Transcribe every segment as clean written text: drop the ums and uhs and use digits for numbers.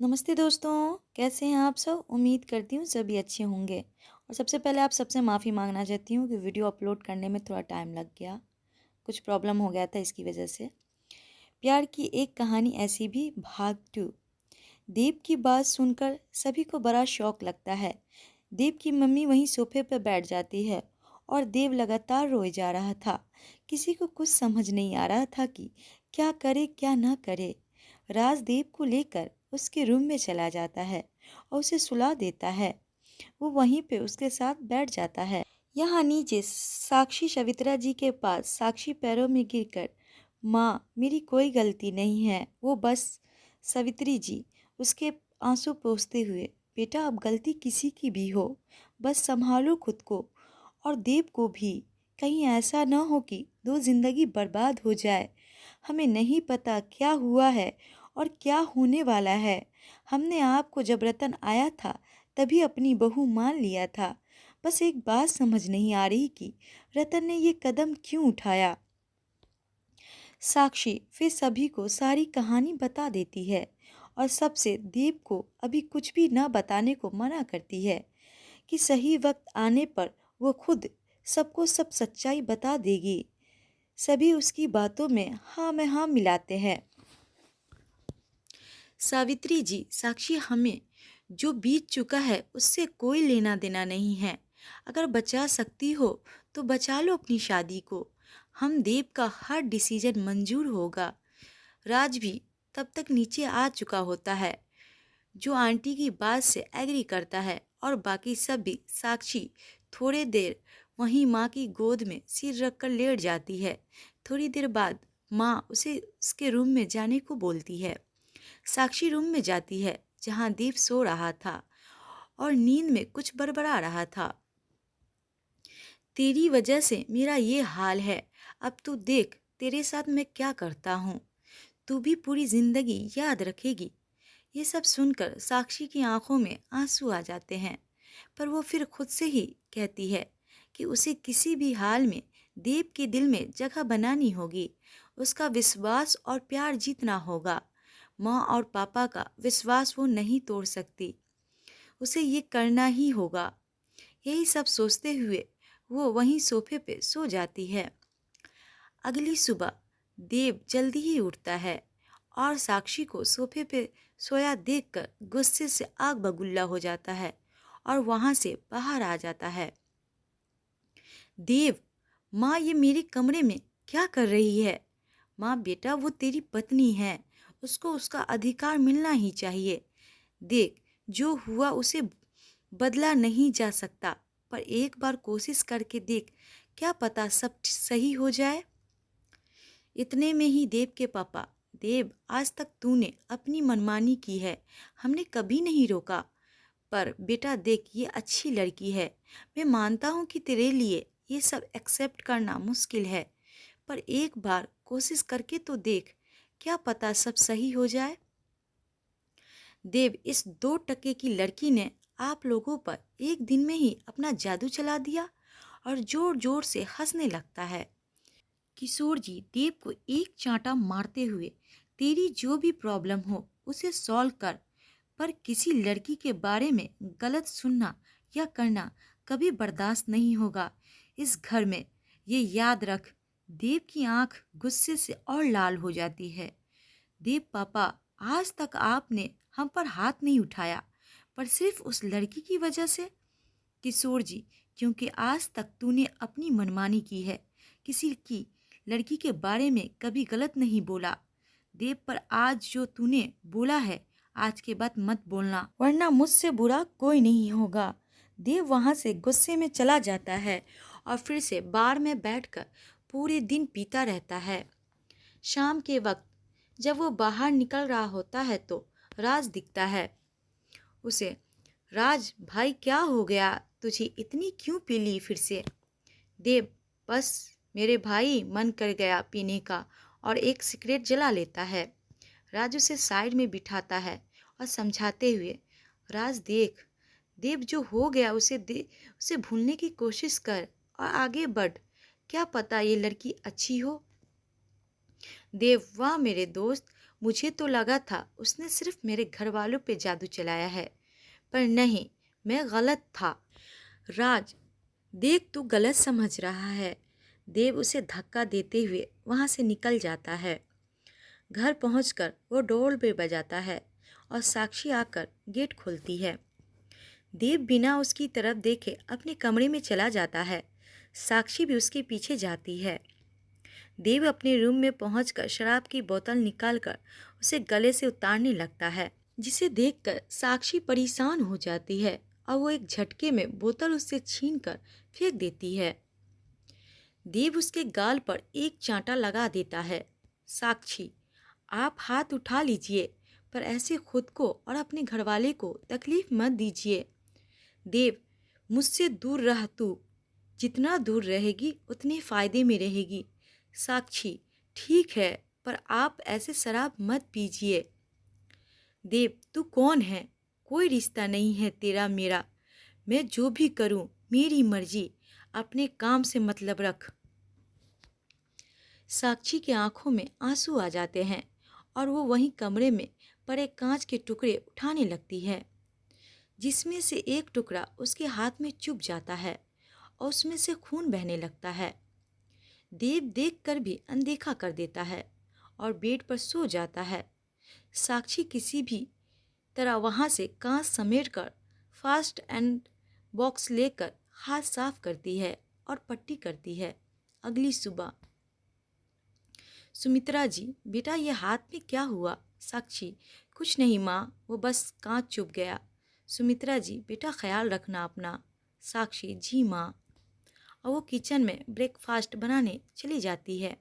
नमस्ते दोस्तों। कैसे हैं आप सब? उम्मीद करती हूँ सभी अच्छे होंगे। और सबसे पहले आप सबसे माफ़ी मांगना चाहती हूँ कि वीडियो अपलोड करने में थोड़ा टाइम लग गया। कुछ प्रॉब्लम हो गया था इसकी वजह से। प्यार की एक कहानी ऐसी भी भाग 2। दीप की बात सुनकर सभी को बड़ा शौक लगता है। दीप की मम्मी वहीं सोफे पर बैठ जाती है और देव लगातार रोए जा रहा था। किसी को कुछ समझ नहीं आ रहा था कि क्या करे क्या ना करे। राजदेव को लेकर उसके रूम में चला जाता है और उसे सुला देता है। वो वहीं पे उसके साथ बैठ जाता है। यहाँ नीचे साक्षी सवित्रा जी के पास साक्षी पैरों में गिरकर, माँ मेरी कोई गलती नहीं है, वो बस। सवित्री जी उसके आंसू पोंछते हुए, बेटा अब गलती किसी की भी हो, बस संभालो खुद को और देव को भी। कहीं ऐसा न हो कि दो जिंदगी बर्बाद हो जाए। हमें नहीं पता क्या हुआ है और क्या होने वाला है। हमने आपको जब रतन आया था तभी अपनी बहू मान लिया था। बस एक बात समझ नहीं आ रही कि रतन ने ये कदम क्यों उठाया। साक्षी फिर सभी को सारी कहानी बता देती है और सबसे देव को अभी कुछ भी न बताने को मना करती है कि सही वक्त आने पर वो खुद सबको सब सच्चाई बता देगी। सभी उसकी बातों में हाँ में हाँ मिलाते हैं। सावित्री जी, साक्षी, हमें जो बीत चुका है उससे कोई लेना देना नहीं है। अगर बचा सकती हो तो बचा लो अपनी शादी को। हम देव का हर डिसीजन मंजूर होगा। राज भी तब तक नीचे आ चुका होता है, जो आंटी की बात से एग्री करता है और बाकी सब भी। साक्षी थोड़े देर वहीं माँ की गोद में सिर रखकर लेट जाती है। थोड़ी देर बाद माँ उसे उसके रूम में जाने को बोलती है। साक्षी रूम में जाती है जहाँ दीप सो रहा था और नींद में कुछ बड़बड़ा रहा था। तेरी वजह से मेरा ये हाल है। अब तू देख तेरे साथ मैं क्या करता हूँ। तू भी पूरी जिंदगी याद रखेगी। ये सब सुनकर साक्षी की आंखों में आंसू आ जाते हैं, पर वो फिर खुद से ही कहती है कि उसे किसी भी हाल में देव के दिल में जगह बनानी होगी। उसका विश्वास और प्यार जीतना होगा। माँ और पापा का विश्वास वो नहीं तोड़ सकती। उसे ये करना ही होगा। यही सब सोचते हुए वो वहीं सोफे पे सो जाती है। अगली सुबह देव जल्दी ही उठता है और साक्षी को सोफे पे सोया देखकर गुस्से से आग बबूला हो जाता है और वहां से बाहर आ जाता है। देव, माँ ये मेरे कमरे में क्या कर रही है? माँ बेटा वो तेरी पत्नी है, उसको उसका अधिकार मिलना ही चाहिए। देख जो हुआ उसे बदला नहीं जा सकता, पर एक बार कोशिश करके देख, क्या पता सब सही हो जाए। इतने में ही देव के पापा, देव आज तक तूने अपनी मनमानी की है, हमने कभी नहीं रोका, पर बेटा देख ये अच्छी लड़की है। मैं मानता हूँ कि तेरे लिए ये सब एक्सेप्ट करना मुश्किल है, पर एक बार कोशिश करके तो देख, क्या पता सब सही हो जाए। देव, इस 2 टके की लड़की ने आप लोगों पर एक दिन में ही अपना जादू चला दिया और जोर जोर से हंसने लगता है। किशोर जी देव को एक चांटा मारते हुए, तेरी जो भी प्रॉब्लम हो उसे सॉल्व कर, पर किसी लड़की के बारे में गलत सुनना या करना कभी बर्दाश्त नहीं होगा इस घर में, ये याद रख। देव की आंख गुस्से से और लाल हो जाती है। देव पापा, आज तक आपने हम पर हाथ नहीं उठाया, पर सिर्फ उस लड़की की वजह से। किशोर जी, क्योंकि आज तक तूने अपनी मनमानी की है, किसी की लड़की के बारे में कभी गलत नहीं बोला। देव, पर आज जो तूने बोला है, आज के बाद मत बोलना, वरना मुझसे बुरा कोई नहीं होगा। देव वहां से गुस्से में चला जाता है और फिर से बार में बैठकर पूरे दिन पीता रहता है। शाम के वक्त जब वो बाहर निकल रहा होता है तो राज दिखता है उसे। राज भाई, क्या हो गया तुझे, इतनी क्यों पी ली फिर से? देव, बस मेरे भाई मन कर गया पीने का और एक सिगरेट जला लेता है। राज उसे साइड में बिठाता है और समझाते हुए, राज देख, देव जो हो गया उसे भूलने की कोशिश कर और आगे बढ़। क्या पता ये लड़की अच्छी हो। देव, वाह मेरे दोस्त, मुझे तो लगा था उसने सिर्फ मेरे घर वालों पे जादू चलाया है, पर नहीं, मैं गलत था। राज, देख तू गलत समझ रहा है। देव उसे धक्का देते हुए वहाँ से निकल जाता है। घर पहुंचकर वो डोर पे बजाता है और साक्षी आकर गेट खोलती है। देव बिना उसकी तरफ देखे अपने कमरे में चला जाता है। साक्षी भी उसके पीछे जाती है। देव अपने रूम में पहुंचकर शराब की बोतल निकालकर उसे गले से उतारने लगता है, जिसे देखकर साक्षी परेशान हो जाती है और वो एक झटके में बोतल उससे छीनकर फेंक देती है। देव उसके गाल पर एक चांटा लगा देता है। साक्षी, आप हाथ उठा लीजिए, पर ऐसे खुद को और अपने घरवाले को तकलीफ मत दीजिए। देव, मुझसे दूर रह तू। जितना दूर रहेगी उतने फायदे में रहेगी। साक्षी, ठीक है, पर आप ऐसे शराब मत पीजिए। देव, तू कौन है? कोई रिश्ता नहीं है तेरा मेरा। मैं जो भी करूं मेरी मर्जी। अपने काम से मतलब रख। साक्षी की आंखों में आंसू आ जाते हैं और वो वहीं कमरे में पड़े कांच के टुकड़े उठाने लगती है, जिसमें से एक टुकड़ा उसके हाथ में चुभ जाता है और उसमें से खून बहने लगता है। देव देखकर भी अनदेखा कर देता है और बेड पर सो जाता है। साक्षी किसी भी तरह वहां से कांच समेटकर फास्ट एंड बॉक्स लेकर हाथ साफ करती है और पट्टी करती है। अगली सुबह, सुमित्रा जी, बेटा ये हाथ में क्या हुआ? साक्षी, कुछ नहीं माँ, वो बस कांच चुभ गया। सुमित्रा जी, बेटा ख्याल रखना अपना। साक्षी, जी माँ। और वो किचन में ब्रेकफास्ट बनाने चली जाती है।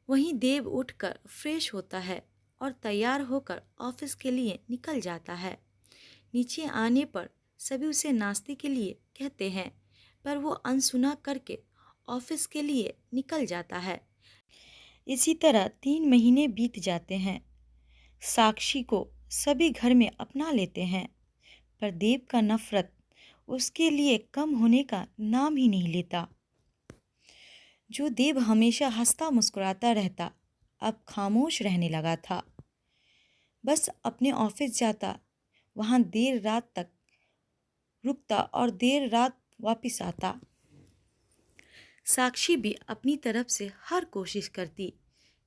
वहीं देव उठकर फ्रेश होता है और तैयार होकर ऑफिस के लिए निकल जाता है। नीचे आने पर सभी उसे नाश्ते के लिए कहते हैं, पर वो अनसुना करके ऑफिस के लिए निकल जाता है। इसी तरह 3 महीने बीत जाते हैं। साक्षी को सभी घर में अपना लेते हैं, पर देव का नफरत उसके लिए कम होने का नाम ही नहीं लेता। जो देव हमेशा हंसता मुस्कुराता रहता, अब खामोश रहने लगा था। बस अपने ऑफिस जाता, वहाँ देर रात तक रुकता और देर रात वापस आता। साक्षी भी अपनी तरफ से हर कोशिश करती,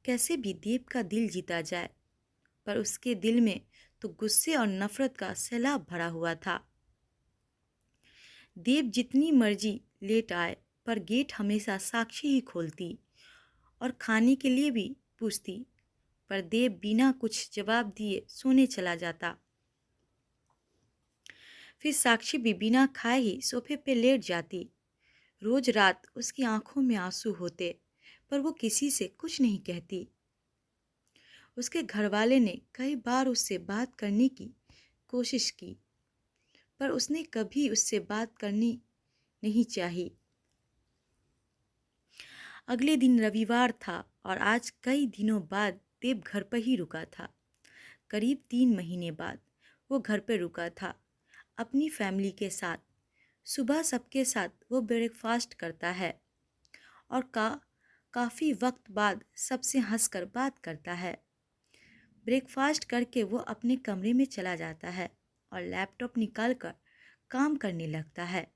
कैसे भी देव का दिल जीता जाए, पर उसके दिल में तो गुस्से और नफरत का सैलाब भरा हुआ था। देव जितनी मर्जी लेट आए, पर गेट हमेशा साक्षी ही खोलती और खाने के लिए भी पूछती, पर देव बिना कुछ जवाब दिए सोने चला जाता। फिर साक्षी भी बिना खाए ही सोफे पे लेट जाती। रोज रात उसकी आंखों में आंसू होते, पर वो किसी से कुछ नहीं कहती। उसके घरवाले ने कई बार उससे बात करने की कोशिश की, पर उसने कभी उससे बात करनी नहीं चाही। अगले दिन रविवार था और आज कई दिनों बाद देव घर पर ही रुका था। करीब 3 महीने बाद वो घर पर रुका था, अपनी फैमिली के साथ। सुबह सबके साथ वो ब्रेकफास्ट करता है और काफ़ी वक्त बाद सबसे हंसकर बात करता है। ब्रेकफास्ट करके वो अपने कमरे में चला जाता है और लैपटॉप निकालकर काम करने लगता है।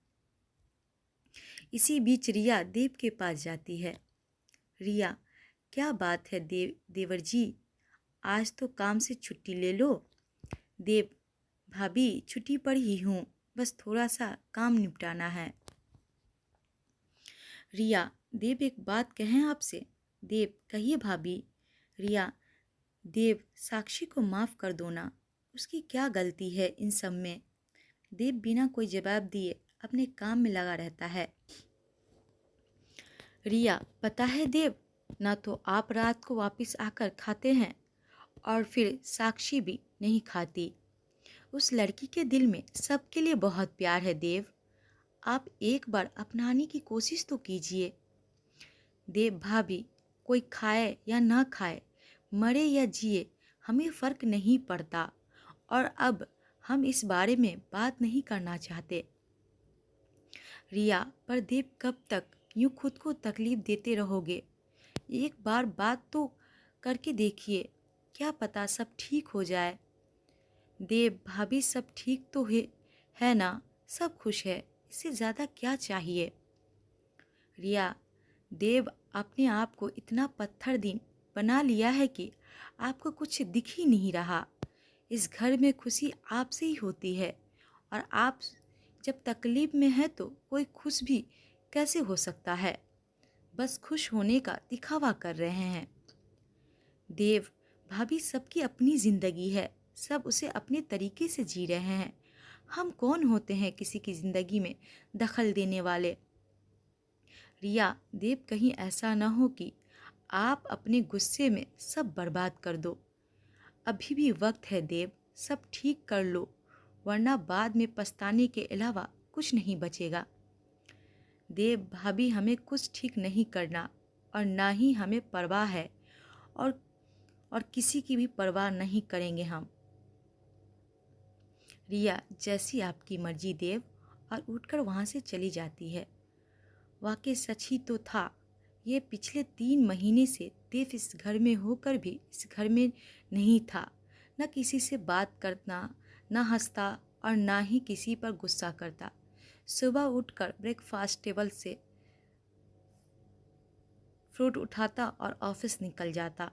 इसी बीच रिया देव के पास जाती है। रिया, क्या बात है देवर जी, आज तो काम से छुट्टी ले लो। देव, भाभी छुट्टी पर ही हूँ, बस थोड़ा सा काम निपटाना है। रिया, देव एक बात कहें आपसे। देव, कहिए भाभी। रिया, देव, साक्षी को माफ़ कर दो ना, उसकी क्या गलती है इन सब में। देव बिना कोई जवाब दिए अपने काम में लगा रहता है। रिया, पता है देव, ना तो आप रात को वापस आकर खाते हैं और फिर साक्षी भी नहीं खाती। उस लड़की के दिल में सबके लिए बहुत प्यार है देव, आप एक बार अपनाने की कोशिश तो कीजिए। देव, भाभी, कोई खाए या ना खाए, मरे या जिए, हमें फ़र्क नहीं पड़ता और अब हम इस बारे में बात नहीं करना चाहते। रिया, पर देव कब तक यूँ खुद को तकलीफ़ देते रहोगे? एक बार बात तो करके देखिए, क्या पता सब ठीक हो जाए। देव, भाभी सब ठीक तो है ना? सब खुश है, इससे ज़्यादा क्या चाहिए? रिया, देव अपने आप को इतना पत्थर दिन बना लिया है कि आपको कुछ दिख ही नहीं रहा। इस घर में खुशी आपसे ही होती है, और आप जब तकलीफ में हैं तो कोई खुश भी कैसे हो सकता है? बस खुश होने का दिखावा कर रहे हैं। देव, भाभी सबकी अपनी जिंदगी है, सब उसे अपने तरीके से जी रहे हैं। हम कौन होते हैं किसी की जिंदगी में दखल देने वाले? रिया, देव कहीं ऐसा न हो कि आप अपने गुस्से में सब बर्बाद कर दो। अभी भी वक्त है देव, सब ठीक कर लो, वरना बाद में पछताने के अलावा कुछ नहीं बचेगा। देव, भाभी हमें कुछ ठीक नहीं करना, और ना ही हमें परवाह है, और किसी की भी परवाह नहीं करेंगे हम। रिया, जैसी आपकी मर्जी देव, और उठकर वहाँ से चली जाती है। वाकई सच ही तो था, ये पिछले 3 महीने से देव इस घर में होकर भी इस घर में नहीं था। न किसी से बात करना, न हंसता, और ना ही किसी पर गुस्सा करता। सुबह उठकर ब्रेकफास्ट टेबल से फ्रूट उठाता और ऑफिस निकल जाता।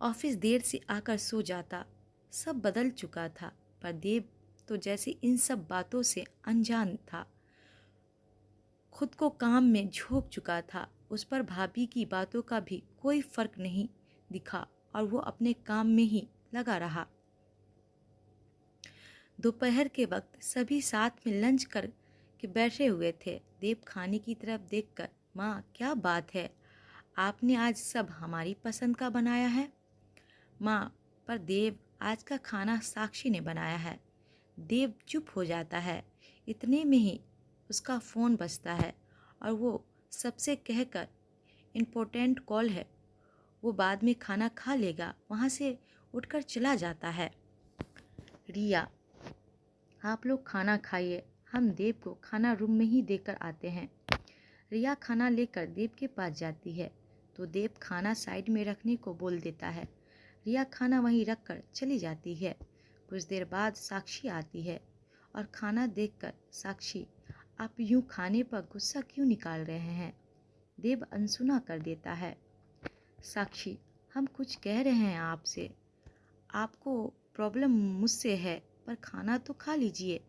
ऑफिस देर से आकर सो जाता। सब बदल चुका था, पर देव तो जैसे इन सब बातों से अनजान था। खुद को काम में झोंक चुका था। उस पर भाभी की बातों का भी कोई फर्क नहीं दिखा, और वो अपने काम में ही लगा रहा। दोपहर के वक्त सभी साथ में लंच कर के बैठे हुए थे। देव खाने की तरफ देखकर, माँ क्या बात है, आपने आज सब हमारी पसंद का बनाया है। माँ, पर देव आज का खाना साक्षी ने बनाया है। देव चुप हो जाता है। इतने में ही उसका फ़ोन बजता है, और वो सबसे कहकर, इम्पोर्टेंट कॉल है, वो बाद में खाना खा लेगा, वहाँ से उठकर चला जाता है। रिया, आप लोग खाना खाइए, हम देव को खाना रूम में ही देकर आते हैं। रिया खाना लेकर देव के पास जाती है, तो देव खाना साइड में रखने को बोल देता है। रिया खाना वहीं रखकर चली जाती है। कुछ देर बाद साक्षी आती है, और खाना देखकर, साक्षी, आप यूं खाने पर गुस्सा क्यों निकाल रहे हैं? देव अनसुना कर देता है। साक्षी, हम कुछ कह रहे हैं आपसे, आपको प्रॉब्लम मुझसे है, पर खाना तो खा लीजिए।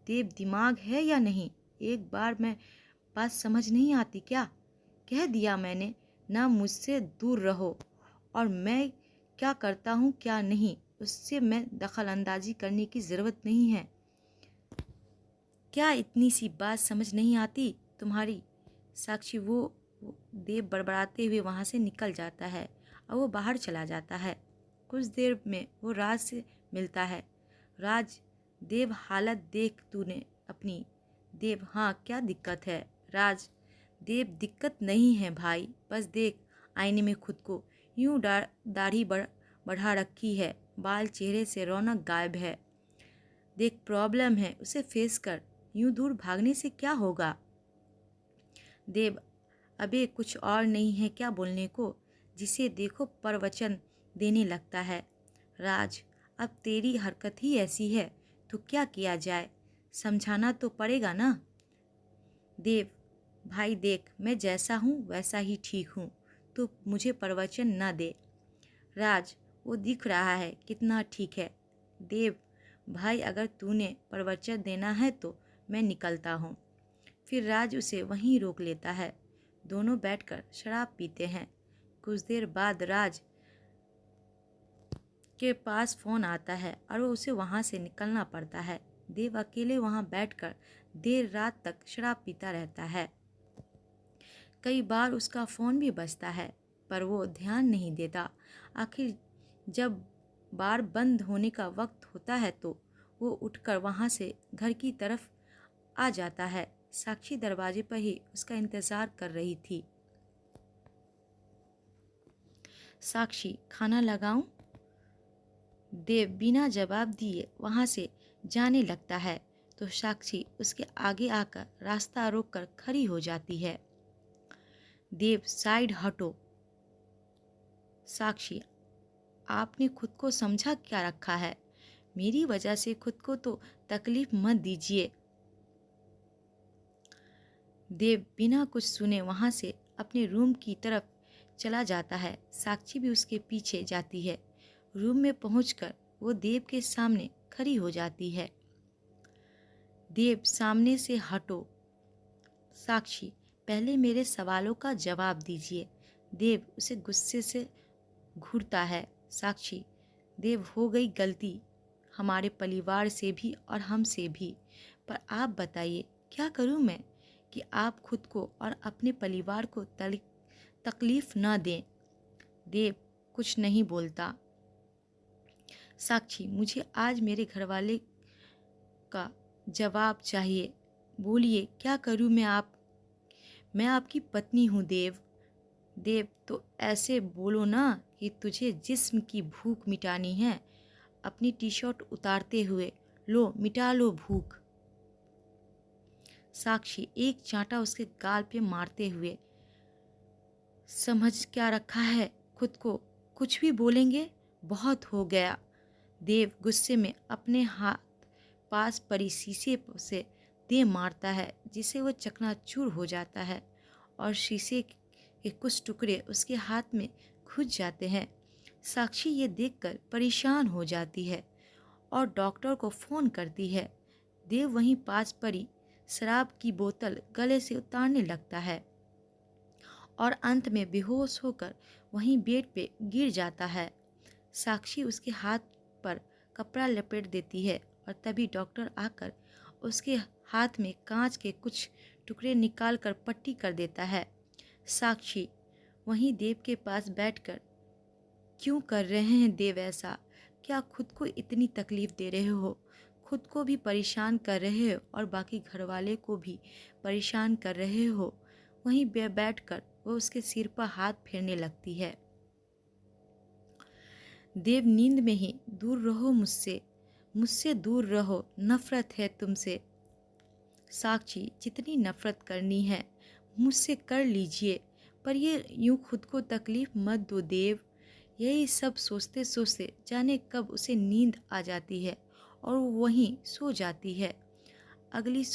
देव, दिमाग है या नहीं? एक बार मैं बात समझ नहीं आती क्या? कह दिया मैंने ना, मुझसे दूर रहो, और मैं क्या करता हूँ क्या नहीं, उससे मैं दखल अंदाजी करने की ज़रूरत नहीं है। क्या इतनी सी बात समझ नहीं आती तुम्हारी? साक्षी, वो देव बड़बड़ाते हुए वहाँ से निकल जाता है, और वो बाहर चला जाता है। कुछ देर में वो राज से मिलता है। राज, देव हालत देख तूने अपनी। देव, हाँ क्या दिक्कत है? राज, देव दिक्कत नहीं है भाई, बस देख आईने में खुद को, यूं दाढ़ी बढ़ा रखी है, बाल चेहरे से रौनक गायब है। देख प्रॉब्लम है, उसे फेस कर, यूं दूर भागने से क्या होगा? देव, अबे कुछ और नहीं है क्या बोलने को? जिसे देखो प्रवचन देने लगता है। राज, अब तेरी हरकत ही ऐसी है, तो क्या किया जाए, समझाना तो पड़ेगा ना। देव, भाई देख, मैं जैसा हूँ वैसा ही ठीक हूँ, तो मुझे प्रवचन न दे। राज, वो दिख रहा है कितना ठीक है। देव, भाई अगर तूने प्रवचन देना है तो मैं निकलता हूँ। फिर राज उसे वहीं रोक लेता है। दोनों बैठकर शराब पीते हैं। कुछ देर बाद राज के पास फ़ोन आता है, और वो उसे वहाँ से निकलना पड़ता है। देव अकेले वहाँ बैठकर देर रात तक शराब पीता रहता है। कई बार उसका फ़ोन भी बजता है, पर वो ध्यान नहीं देता। आखिर जब बार बंद होने का वक्त होता है तो वो उठकर वहाँ से घर की तरफ आ जाता है। साक्षी दरवाजे पर ही उसका इंतज़ार कर रही थी। साक्षी, खाना लगाऊं? देव बिना जवाब दिए वहाँ से जाने लगता है, तो साक्षी उसके आगे आकर रास्ता रोककर खड़ी हो जाती है। देव, साइड हटो। साक्षी, आपने खुद को समझा क्या रखा है? मेरी वजह से खुद को तो तकलीफ मत दीजिए। देव बिना कुछ सुने वहां से अपने रूम की तरफ चला जाता है। साक्षी भी उसके पीछे जाती है। रूम में पहुंचकर वो देव के सामने खड़ी हो जाती है। देव, सामने से हटो। साक्षी, पहले मेरे सवालों का जवाब दीजिए। देव उसे गुस्से से घूरता है। साक्षी, देव, हो गई गलती हमारे परिवार से भी और हमसे भी, पर आप बताइए क्या करूं मैं कि आप खुद को और अपने परिवार को तकलीफ ना दें। देव कुछ नहीं बोलता। साक्षी, मुझे आज मेरे घरवाले का जवाब चाहिए। बोलिए क्या करूं मैं आपकी पत्नी हूं देव। देव, तो ऐसे बोलो ना कि तुझे जिस्म की भूख मिटानी है। अपनी टी शर्ट उतारते हुए, लो मिटा लो भूख। साक्षी एक चांटा उसके गाल पे मारते हुए, समझ क्या रखा है खुद को? कुछ भी बोलेंगे? बहुत हो गया। देव गुस्से में अपने हाथ पास पड़ी शीशे से दे मारता है, जिसे वो चकनाचूर हो जाता है और शीशे के कुछ टुकड़े उसके हाथ में घुस जाते हैं। साक्षी ये देखकर परेशान हो जाती है और डॉक्टर को फ़ोन करती है। देव वहीं पास पड़ी शराब की बोतल गले से उतारने लगता है और अंत में बेहोश होकर वहीं बेड पे गिर जाता है। साक्षी उसके हाथ पर कपड़ा लपेट देती है और तभी डॉक्टर आकर उसके हाथ में कांच के कुछ टुकड़े निकालकर पट्टी कर देता है। साक्षी वहीं देव के पास बैठकर, क्यों कर रहे हैं देव ऐसा? क्या खुद को इतनी तकलीफ दे रहे हो? खुद को भी परेशान कर रहे हो और बाकी घरवाले को भी परेशान कर रहे हो। वहीं बैठकर वो उसके सिर पर हाथ फेरने लगती है। देव, नींद में ही दूर रहो मुझसे, मुझसे दूर रहो, नफरत है तुमसे। साक्षी, जितनी नफरत करनी है मुझसे कर लीजिए, पर ये यूं खुद को तकलीफ मत दो देव। यही सब सोचते सोचते जाने कब उसे नींद आ जाती है और वो वहीं सो जाती है। अगली